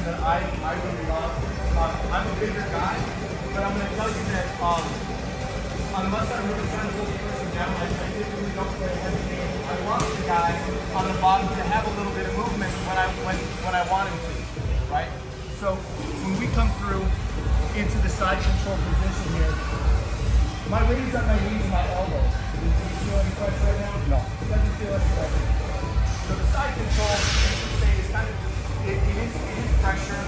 that I really love. I'm a bigger guy, but I'm going to tell you that unless I'm really trying to hold the person down, I typically don't play heavy game. I want the guy on the bottom to have a little bit of movement when I want him to, right? So when we come through into the side control position here, my weight is on my knees and my elbows. Do you feel any pressure right now? No. It doesn't feel any pressure. So the side control, you can say, is kind of, it is pressure.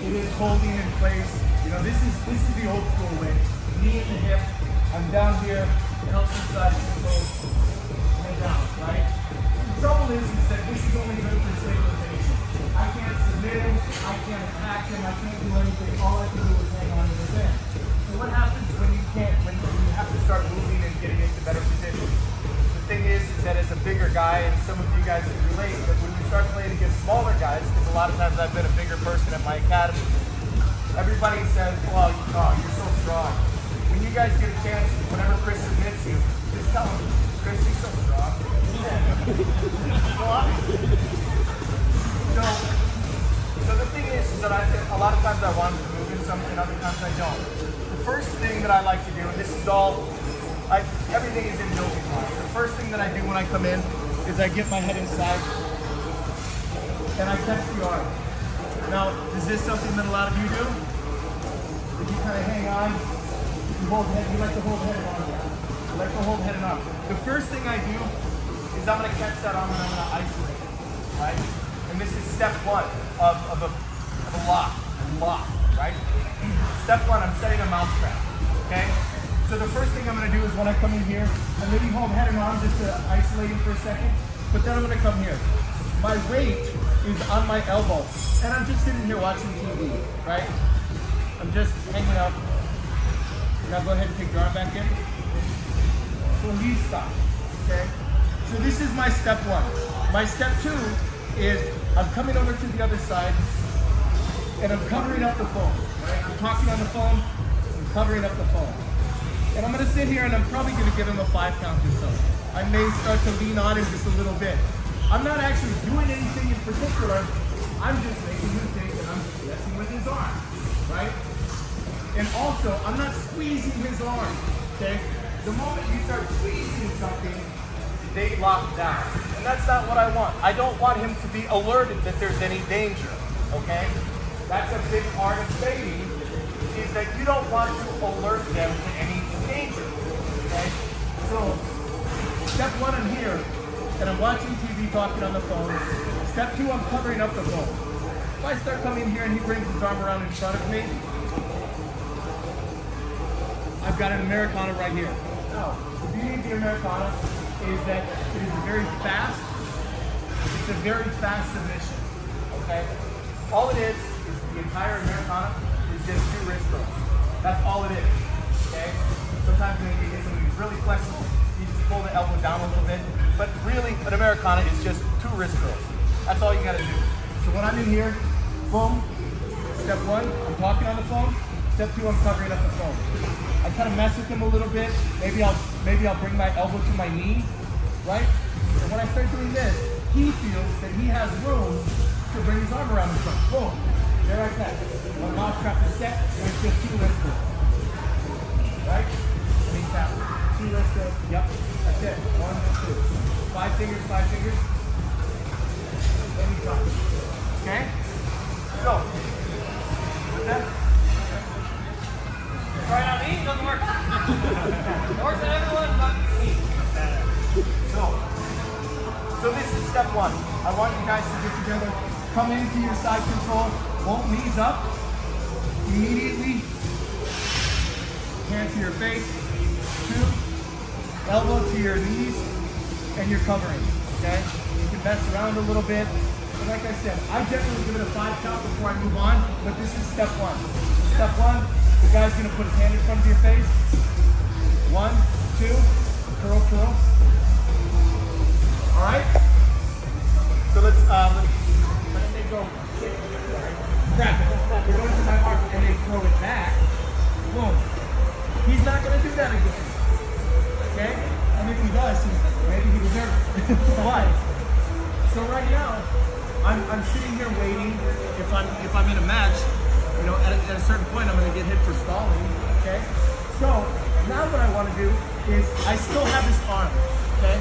It is holding in place. You know, this is the old school way. Knee in the hip. I'm down here. It helps the side control. And down, right? The trouble is that this is only good for stabilization. I can't submit him. I can't attack him. I can't do anything. All I can do is hang on to his end. So what happens when you have to start moving and getting into better positions? The thing is that as a bigger guy, and some of you guys can relate, that when we start playing against smaller guys, because a lot of times I've been a bigger person at my academy, everybody says, well, you're so strong. When you guys get a chance, whenever Chris submits you, just tell him, Chris, you're so strong. So the thing is that a lot of times I want to move in something, other times I don't. The first thing that I like to do, and this is all, everything is in building blocks. The first thing that I do when I come in is I get my head inside and I catch the arm. Now, is this something that a lot of you do? If you kind of hang on, you like to hold head and arm down. You like to hold head and arm. The first thing I do is I'm going to catch that arm and I'm going to isolate it, right? And this is step one of a lock, right? Step one, I'm setting a mouse trap, okay? So the first thing I'm going to do is when I come in here, I'm maybe hold head and arm just to isolate him for a second, but then I'm going to come here. My weight is on my elbow, and I'm just sitting here watching TV, right? I'm just hanging out. Now go ahead and take your arm back in. So he stops, okay? So this is my step one. My step two is I'm coming over to the other side, and I'm covering up the phone, right? I'm talking on the phone, I'm covering up the phone. And I'm gonna sit here and I'm probably gonna give him a 5 count or so. I may start to lean on him just a little bit. I'm not actually doing anything in particular. I'm just making him think that I'm messing with his arm, right? And also, I'm not squeezing his arm, okay? The moment you start squeezing something, they lock down. And that's not what I want. I don't want him to be alerted that there's any danger, okay? That's a big part of baiting, is that you don't want to alert them to any danger, okay? So, step one, I'm here, and I'm watching TV, talking on the phone. Step two, I'm covering up the phone. If I start coming here and he brings his arm around in front of me, I've got an Americana right here. Now, the beauty of the Americana is that it is it's a very fast submission, okay? All it is the entire Americana is just 2 wrist throws. That's all it is, okay? Sometimes when you get somebody who's really flexible, you just pull the elbow down a little bit, but really an Americana is just 2 wrist throws. That's all you gotta do. So when I'm in here, boom, step one, I'm talking on the phone. Step two, I'm covering up the phone. I kind of mess with him a little bit. Maybe I'll bring my elbow to my knee, right? And when I start doing this, he feels that he has room to bring his arm around in front. Boom. There I catch. My mouse trap is set, and it's just 2 wrist throws. Right? And he taps. 2 wrist throws. Yep. That's it. 1 and 2. 5 fingers, 5 fingers. And he drops. Okay? So, what's that? Try it on me, it doesn't work. Works on everyone but me. So this is step one. I want you guys to get together, come into your side control, both knees up, immediately, hand to your face, 2, elbow to your knees, and you're covering, okay? You can mess around a little bit, but like I said, I generally give it a 5 count before I move on, but this is step one. Step one, the guy's gonna put his hand in front of your face. 1, 2, curl, curl. All right? So let's say go. Grab it. We're going to my arm and then throw it back. Boom. He's not gonna do that again. Okay? And if he does, maybe he deserves it. Why? So right now, I'm sitting here waiting. If if I'm in a match, you know, at a certain point, I'm going to get hit for stalling. Okay. So now what I want to do is I still have this arm. Okay.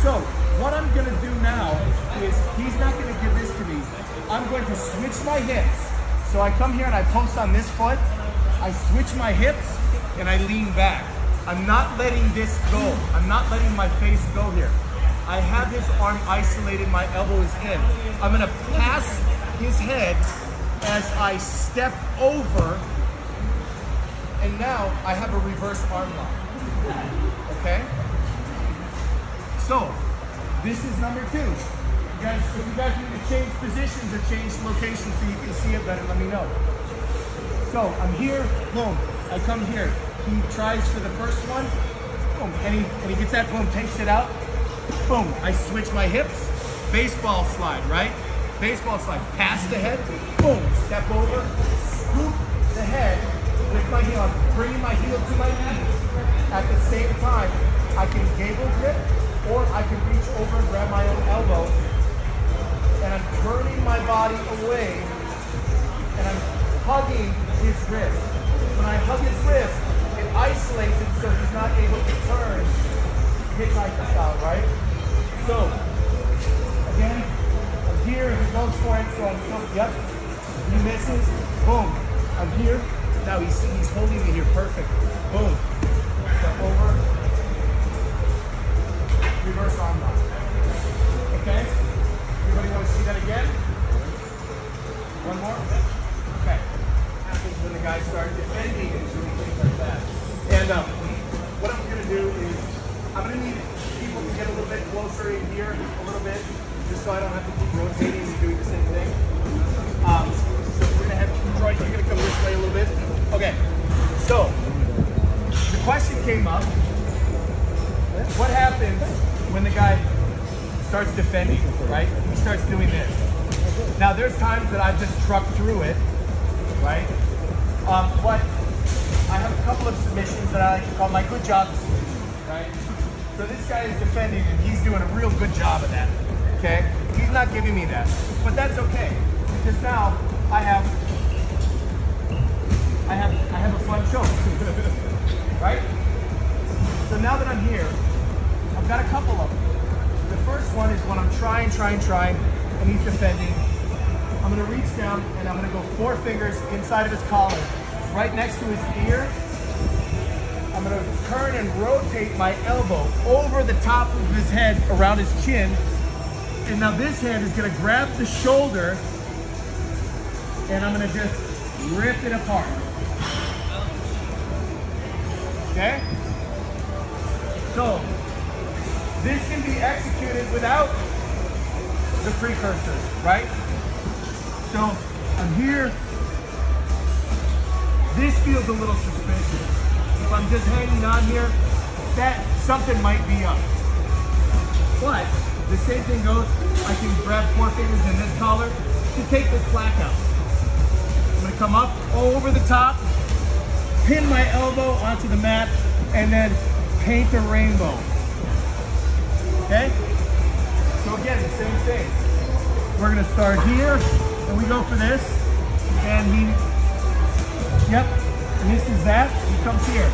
So what I'm going to do now is he's not going to give this to me. I'm going to switch my hips. So I come here and I post on this foot. I switch my hips and I lean back. I'm not letting this go. I'm not letting my face go here. I have his arm isolated, my elbow is in. I'm gonna pass his head as I step over, and now I have a reverse arm lock, okay? So, this is number 2. You guys, if you guys need to change positions or change locations so you can see it better, let me know. So, I'm here, boom, I come here. He tries for the first one, boom, and he gets that, boom, takes it out. Boom, I switch my hips, baseball slide, right? Baseball slide, pass the head, boom, step over, scoop the head with my heel. I'm bringing my heel to my knee. At the same time, I can gable grip, or I can reach over and grab my own elbow, and I'm turning my body away, and I'm hugging his wrist. When I hug his wrist, it isolates him so he's not able to turn hitchhiker style, right? So, again, I'm here, he goes for it, so I'm still, yep, he misses, boom, I'm here, now he's holding me here, perfect, boom, step over, reverse arm lock, okay? Everybody want to see that again? One more? Okay. Happens when the guys start defending and doing things like that. And what I'm going to do is, I'm going to need people to get a little bit closer in here, a little bit, just so I don't have to keep rotating and doing the same thing. So we're going to have Troy, you're going to come this way a little bit. Okay, so the question came up, what happens when the guy starts defending, right? He starts doing this. Now there's times that I've just trucked through it, right? But I have a couple of submissions that I like to call my good jobs, right? So this guy is defending and he's doing a real good job of that, okay? He's not giving me that, but that's okay, because now I have a fun show, right? So now that I'm here, I've got a couple of them. The first one is when I'm trying, and he's defending. I'm gonna reach down and I'm gonna go 4 fingers inside of his collar, right next to his ear. I'm gonna turn and rotate my elbow over the top of his head around his chin. And now this hand is gonna grab the shoulder and I'm gonna just rip it apart. Okay? So, this can be executed without the precursors, right? So, I'm here. This feels a little suspicious. If I'm just hanging on here, that something might be up. But the same thing goes, I can grab 4 fingers in this collar to take this flak out. I'm gonna come up over the top, pin my elbow onto the mat, and then paint a rainbow. Okay? So again, the same thing. We're gonna start here, and we go for this, and he, yep, misses that, he comes here.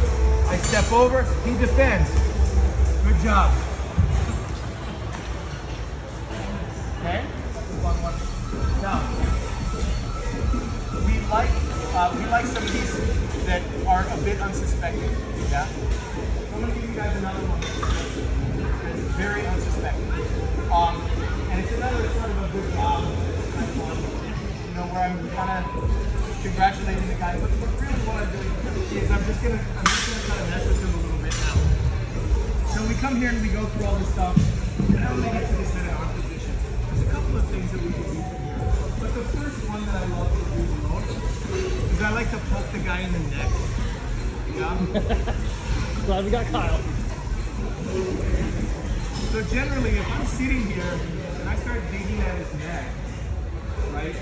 I step over, he defends. Good job. Okay? Now, we like some of these that are a bit unsuspecting. Yeah? So I'm gonna give you guys another one. It's very unsuspecting. And it's another sort of a good job. You know, where I'm kind of congratulating the guy. But really what I'm doing is I'm just gonna kind of mess with him a little bit now. So we come here and we go through all this stuff. And now we get to this head on position. There's a couple of things that we can do from here. But the first one that I love to do the most is I like to poke the guy in the neck. Yeah? Glad we got Kyle. So generally, if I'm sitting here and I start digging at his neck, right,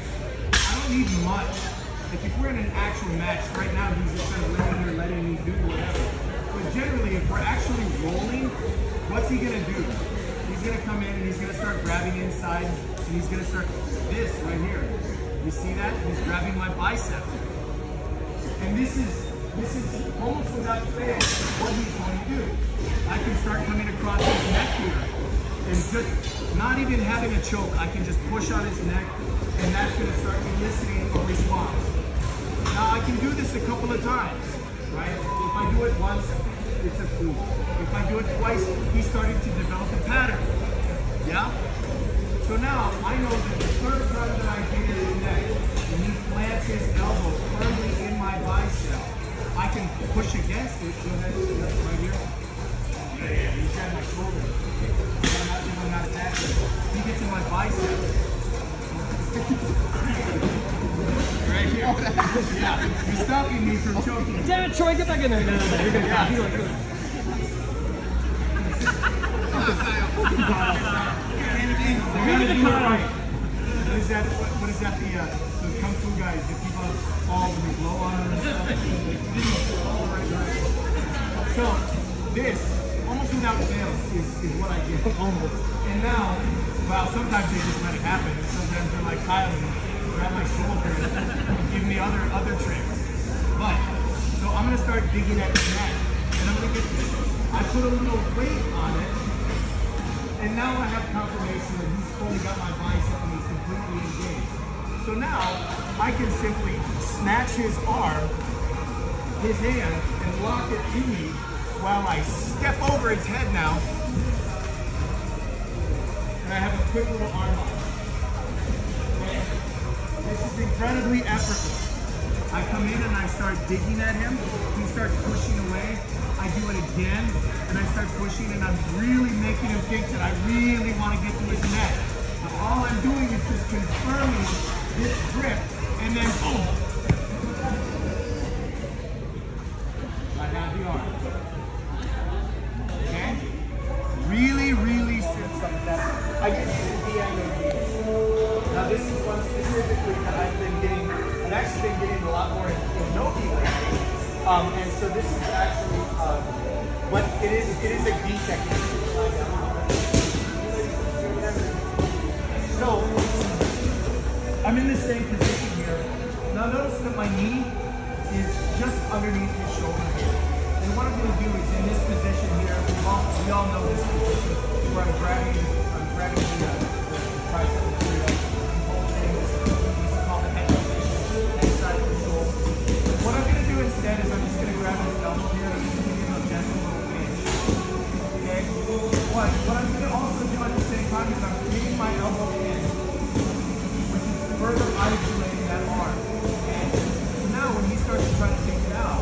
I don't need much. Like if we're in an actual match, right now he's just kind of letting me do whatever. But generally, if we're actually rolling, what's he gonna do? He's gonna come in and he's gonna start grabbing inside and he's gonna start this right here. You see that? He's grabbing my bicep. And this is almost without fail what he's going to do. I can start coming across his neck here and just not even having a choke. I can just push on his neck and that's going to start eliciting a response. Now I can do this a couple of times, right? If I do it once, it's a coup. If I do it twice, he's starting to develop a pattern. Yeah? So now I know that the third time that I hit his neck and he plants his elbow firmly in my bicep, I can push against it. Go ahead, right here. Yeah, he's got my shoulder. I'm not attacking. He gets in my bicep. Right here. Yeah, you're stopping me from choking. Damn it, Troy, get back in there. No, you're good. Yeah. You're good. You gotta do it right. What is that? What is that? The kung fu guys that people fall when you blow on them and stuff. So this, almost without fail, is what I did. Almost. And now, well, sometimes they just let it happen. And sometimes they're like Kyle and grab my shoulder and give me other tricks. But so I'm gonna start digging at the neck, and I'm gonna get this. I put a little weight on it. And now I have confirmation that he's fully got my bicep and he's completely engaged. So now I can simply snatch his arm, his hand, and lock it in me while I step over his head now. And I have a quick little arm lock. Okay. This is incredibly effortless. I come in and I start digging at him. He starts pushing away. I do it again, and I start pushing, and I'm really making him think that I really want to get to his neck. But all I'm doing is just confirming this grip, and then boom. I have the arm. Okay? Really, really simple. I get you the DNO. Now this is one specifically that I've actually been getting a lot more in Nogi lately. And so this is actually, but it is a D technique. So I'm in the same position here. Now notice that my knee is just underneath his shoulder here. And what I'm going to do is in this position here, we all know this position where I'm grabbing the tricep material, I'm holding this called the head position, head side control. What I'm going to do instead is I'm just going to grab his elbow here and I'm just going to give him a gentle little pinch. Okay? What I'm going to also do at the same time is I'm bringing my elbow in, which is further isolating that arm. Okay? So now when he starts to try to take it out,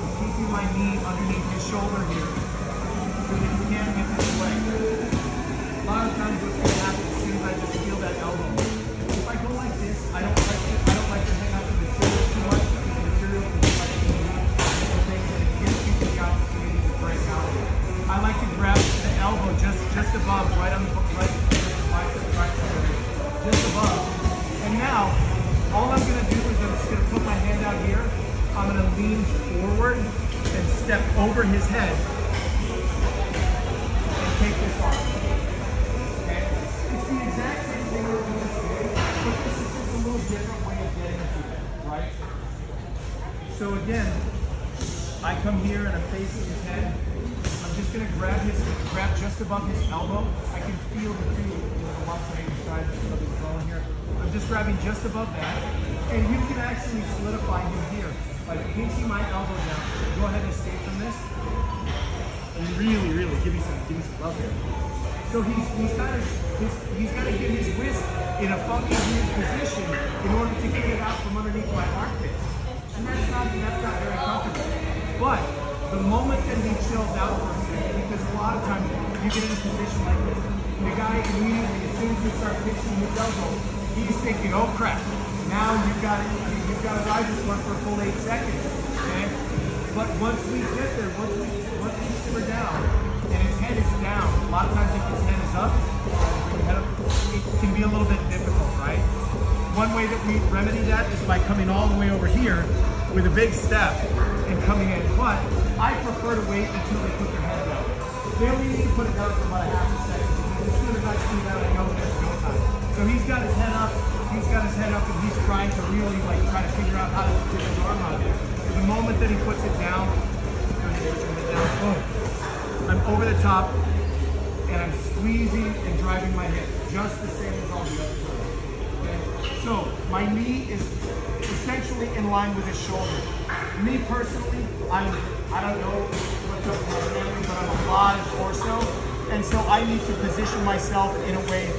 I'm keeping my knee underneath his shoulder here so that he can't get this way. A lot of times what's going to happen as soon as I just feel that elbow. If I go like this, I don't like to hang out the material too much because the material can be like different things and it gives people the opportunity to break out of it. I like to grab the elbow just above, right on the bicep, just above. And now, all I'm going to do is I'm just going to put my hand out here. I'm going to lean forward and step over his head and take this off. Okay? It's the exact same thing we're doing today, but this is just a little different way of getting to it, right? So again, I come here and I'm facing his head. I'm just going to grab just above his elbow. I can feel the lumps on either side of his bone here. I'm just grabbing just above that, and you can actually solidify him here by pinching my elbow down. Go ahead and escape from this, and really give me some love here. So he's got to get his wrist in a funky weird position in order to get it out from underneath my armpit, and that's not very comfortable. But the moment that he chills out for a second, because a lot of times you get in a position like this, the guy immediately, as soon as you start pinching his elbow, he's thinking, oh crap, now you've got to ride this one for a full 8 seconds. Okay? But once we get there, once we simmer down, and his head is down, a lot of times if his head is up, it can be a little bit difficult, right? One way that we remedy that is by coming all the way over here with a big step and coming in. But I prefer to wait until they put their head down. They only need to put it down for about a half a second. As soon as I see that, I know there's no time. So he's got his head up, and he's trying to really try to figure out how to get his arm out of there. So the moment that he puts it down, boom, I'm over the top, and I'm squeezing and driving my hip, just the same as all the other times. Okay? So my knee is essentially in line with his shoulder. Me personally, I don't know what's up with my family, but I'm a lot of torso, and so I need to position myself in a way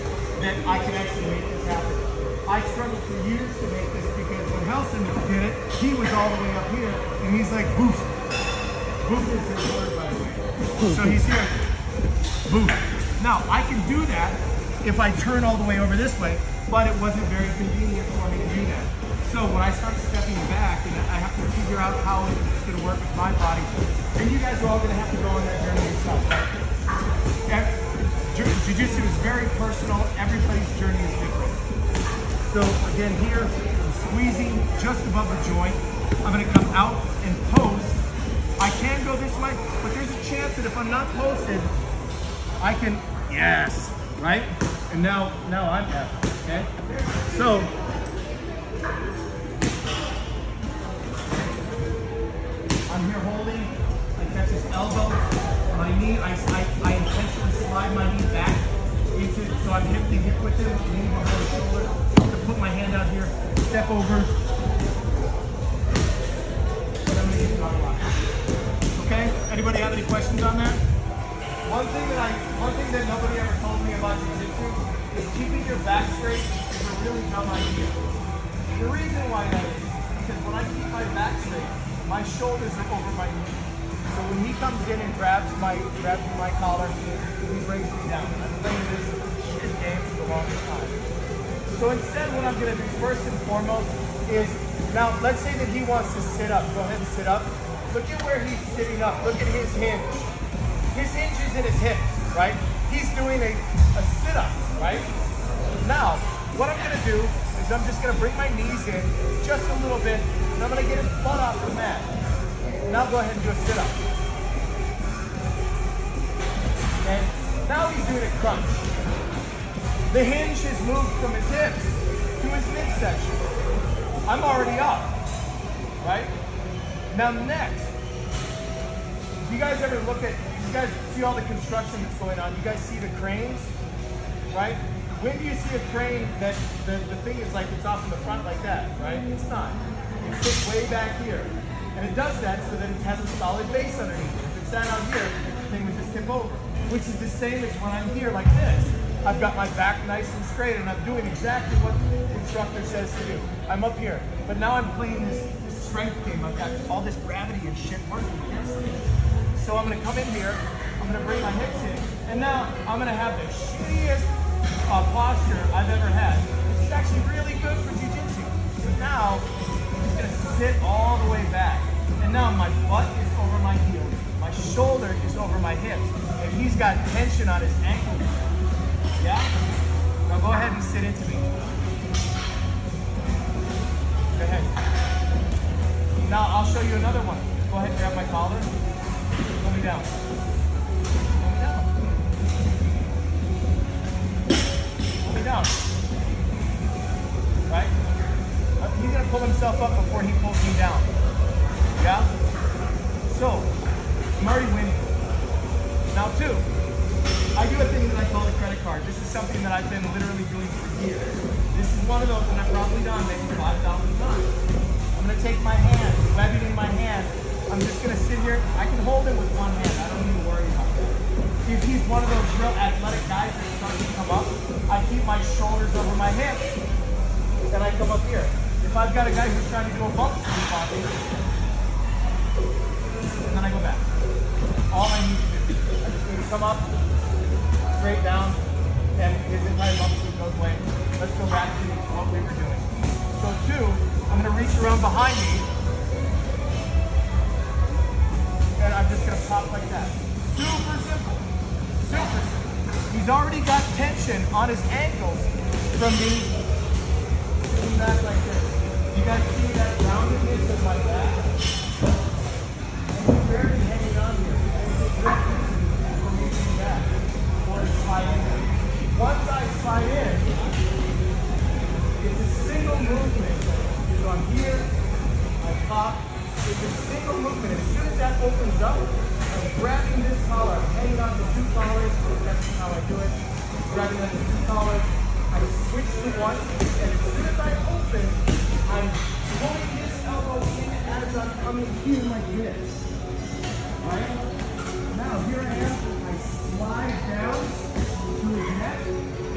that I can actually make this happen. I struggled for years to make this because when Helson did it, he was all the way up here, and he's like, boof. Boof is his word, by the way. So he's here, boof. Now, I can do that if I turn all the way over this way, but it wasn't very convenient for me to do that. So when I start stepping back, and I have to figure out how it's going to work with my body, and you guys are all going to have to go on that journey yourself, right? Jiu-jitsu is very personal. Everybody's journey is different. So again, here, I'm squeezing just above the joint. I'm going to come out and post. I can go this way, but there's a chance that if I'm not posted, I can, yes, right? And now I'm F, okay? So, I'm here holding, I catch his elbow, my knee, I intentionally slide my knee back into, so I'm hip to hip with him, knee behind the shoulder, to put my hand out here, step over, and I'm gonna get dog lock. Okay, anybody have any questions on that? One thing that nobody ever told me about jiu-jitsu is keeping your back straight is a really dumb idea. The reason why that is because when I keep my back straight, my shoulders are over my knees. So when he comes in and grabs my collar, he brings me down. I've been playing this shit game for the longest time. So instead, what I'm going to do first and foremost is, now let's say that he wants to sit up. Go ahead and sit up. Look at where he's sitting up. Look at his hinge. His hinge is in his hips, right? He's doing a sit-up, right? Now, what I'm going to do is I'm just going to bring my knees in just a little bit, and I'm going to get his butt off the mat. Now go ahead and do a sit-up. And now he's doing a crunch. The hinge has moved from his hips to his midsection. I'm already up, right? Now next, you guys ever look at, you guys see all the construction that's going on, you guys see the cranes, right? When do you see a crane that the thing is like it's off in the front like that, right? It's not. It sits way back here. And it does that so that it has a solid base underneath. If it sat out here, the thing would just tip over. Which is the same as when I'm here like this. I've got my back nice and straight and I'm doing exactly what the instructor says to do. I'm up here. But now I'm playing this strength game. I've got all this gravity and shit working against me. So I'm going to come in here, I'm going to bring my hips in, and now I'm going to have the shittiest posture I've ever had. It's actually really good for jiu-jitsu. So now, I'm just going to sit all the way back. And now my butt is over my heels. My shoulder is over my hips. And he's got tension on his ankle. Yeah? Now go ahead and sit into me. Go ahead. Now I'll show you another one. Go ahead and grab my collar. Pull me down. Pull me down. Pull me down. Right? He's going to pull himself up before he pulls me down. Yeah? So, I'm already winning. Now, two, I do a thing that I call the credit card. This is something that I've been literally doing for years. This is one of those that I've probably done maybe 5,000 times. I'm going to take my hand, web it in my hand. I'm just going to sit here. I can hold him with one hand. I don't even worry about that. If he's one of those real athletic guys that's starting to come up, I keep my shoulders over my hips, and I come up here. If I've got a guy who's trying to do a bump sweep on me, and then I go back. All I need to do, I just need to come up, straight down, and his entire bump sweep goes away. Let's go back to what we were doing. So two, I'm going to reach around behind me, and I'm just going to pop like that. Super simple. Super simple. He's already got tension on his ankles from me sitting back like this. You guys see that roundedness of my back? And he's barely hanging on here. For me to back. Or slide in. Once I slide in, movement. So I'm here, I pop. It's a single movement. As soon as that opens up, I'm grabbing this collar, I'm hanging on to two collars. That's how I do it. Grabbing on to two collars. I switch to one, and as soon as I open, I'm pulling this elbow in as I'm coming here like this. Right? Now here I am. I slide down to his neck,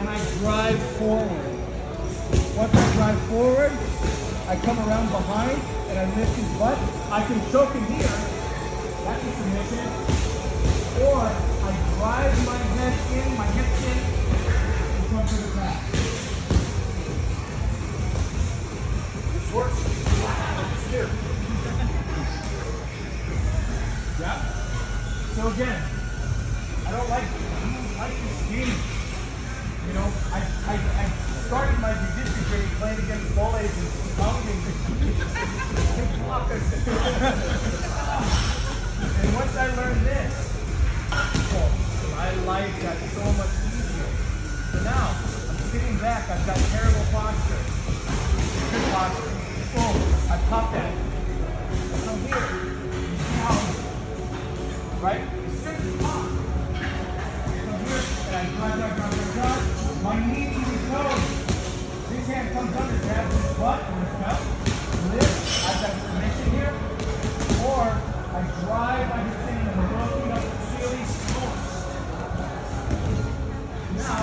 and I drive forward. Once I drive forward, I come around behind and I lift his butt. I can choke him here. That's a submission. Or I drive my head in, my hips in, and come to the back. This works. It's here. Yeah? So again, I don't like to scheme. You know, I started my jiu-jitsu training playing against bullies and pounding blockers. And once I learned this, my life got so much easier. So now, I'm sitting back, I've got terrible posture. Good posture. Boom, I pop that. I come here, right? As soon as you pop, I come here, and I drive. My knee to his toes. This hand comes under, grabs his butt or his belt. Lift. I've got submission here. Or I drive my hips in and I'm looking up to feel these force. Now,